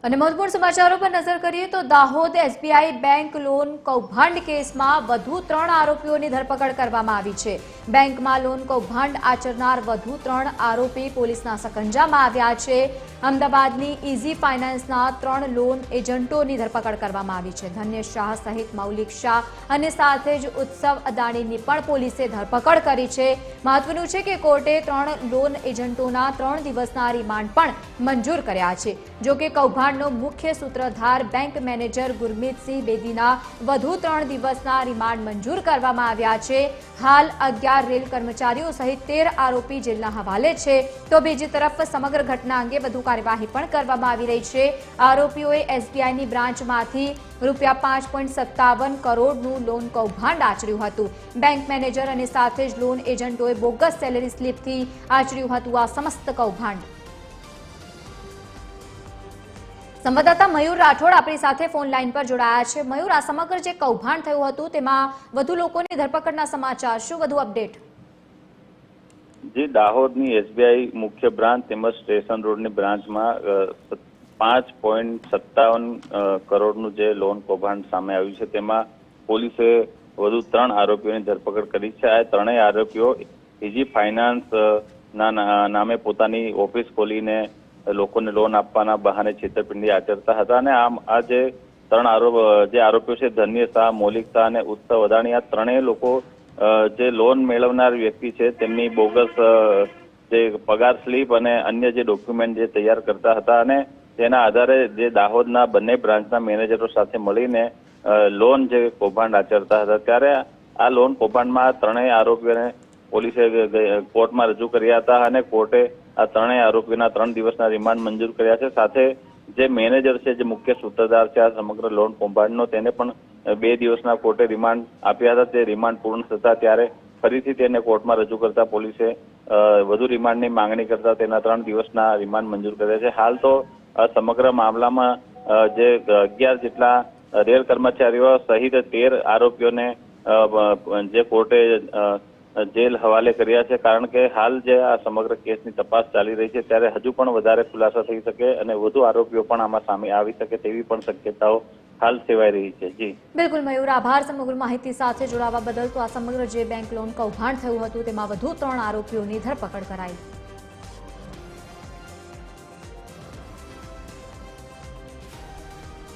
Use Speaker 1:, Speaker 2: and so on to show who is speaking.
Speaker 1: અને મહત્વપૂર્ણ સમાચારો પર નજર કરીએ તો દાહોદ એસબીઆઈ બેંક લોન કૌભાંડ કેસમાં વધુ 3 આરોપીઓની ધરપકડ કરવામાં આવી છે। બેંકમાં લોન કૌભાંડ આચરનાર વધુ 3 આરોપી પોલીસના સકંજામાં આવ્યા છે। અમદાવાદની ઇઝી ફાઇનાન્સના 3 લોન એજન્ટોની ધરપકડ કરવામાં આવી છે। ધન્ય શાહ સહિત મૌલિક શાહ અને સાથે જ ઉત્સવ અદાણીની પણ પોલીસે ધરપકડ કરી છે। મહત્વનું છે કે કોર્ટે 3 લોન એજન્ટોના 3 દિવસના રિમાન્ડ પણ મંજૂર કર્યા છે। જો કે કૌભાંડનો મુખ્ય સૂત્રધાર બેંક મેનેજર ગુરમીતસિંહ બેદીના વધુ 3 દિવસના રિમાન્ડ મંજૂર કરવામાં આવ્યા છે। હાલ 11 રેલ કર્મચારીઓ સહિત 13 આરોપી જેલના હવાલે છે। તો બીજી તરફ સમગ્ર ઘટના અંગે વધુ કાર્યવાહી પણ કરવામાં આવી રહી છે। આરોપીઓએ એસબીઆઈની બ્રાન્ચમાંથી ₹5.57 કરોડનું લોન કૌભાંડ આચર્યું હતું। બેંક મેનેજર અને સાથે જ લોન એજન્ટોએ બોગસ સેલેરી સ્લીપથી આચર્યું હતું આ સમસ્ત કૌભાંડ। સંવાદદાતા મયુર રાઠોડ આપણી સાથે ફોન લાઈન પર જોડાયા છે। મયુર, આ સમગ્ર જે કૌભાંડ થયું હતું તેમાં વધુ લોકોની ધરપકડના સમાચાર, શું વધુ અપડેટ?
Speaker 2: જે દાહોદની એસબીઆઈ મુખ્ય બ્રાન્ચ તેમજ સ્ટેશન રોડની બ્રાન્ચમાં 5.57 કરોડનું જે લોન કૌભાંડ સામે આવ્યું છે તેમાં પોલીસે વધુ 3 આરોપીઓની ધરપકડ કરી છે। આ ત્રણેય આરોપીઓ ઇઝી ફાઇનાન્સ નામે પોતાની ઓફિસ ખોલીને લોકોને લોન આપવાના બહાને છેતરપિંડી આચરતા હતા અને આ જે 3 આરોપીઓ છે, ધન્ય શાહ, મૌલિક શાહ અને ઉત્સવ અદાણી, આ ત્રણેય લોકો જે લોન મેળવનાર વ્યક્તિ છે તેમની બોગસ જે પગાર સ્લીપ અને અન્ય જે ડોક્યુમેન્ટ જે તૈયાર કરતા હતા અને તેના આધારે જે દાહોદના બંને બ્રાન્ચના મેનેજરો સાથે મળીને લોન જે કૌભાંડ આચરતા હતા। ત્યારે આ લોન કૌભાંડમાં ત્રણેય આરોપીઓને પોલીસે કોર્ટમાં રજૂ કર્યા હતા અને કોર્ટે આ ત્રણેય આરોપીઓના 3 દિવસના રિમાન્ડ મંજૂર કર્યા છે। સાથે જે મેનેજર છે, જે મુખ્ય સૂત્રધાર છે આ સમગ્ર લોન કૌભાંડનો, તેને પણ 2 દિવસના કોર્ટે રિમાન્ડ આપ્યા હતા। તે રિમાન્ડ પૂર્ણ થતા ત્યારે ફરીથી તેને કોર્ટમાં રજૂ કરતા પોલીસે વધુ રિમાન્ડની માંગણી કરતા તેના 3 દિવસના રિમાન્ડ મંજૂર કર્યા છે। હાલ તો સમગ્ર મામલામાં જે 11 જેટલા રેલ કર્મચારીઓ સહિત 13 આરોપીઓને જે કોર્ટે જેલ હવાલે કર્યા છે, કારણ કે હાલ જે આ સમગ્ર કેસની તપાસ ચાલી રહી છે ત્યારે હજુ પણ વધારે ખુલાસા થઈ શકે અને વધુ આરોપીઓ પણ આમાં સામે આવી શકે તેવી પણ શક્યતાઓ હાલ સેવાઈ રહી છે। જી
Speaker 1: બિલકુલ મયુર, આભાર સમગ્ર માહિતી સાથે જોડાવા બદલ। તો આ સમગ્ર જે બેંક લોન કૌભાંડ થયું હતું તેમાં વધુ 3 આરોપીઓની ધરપકડ કરાઈ।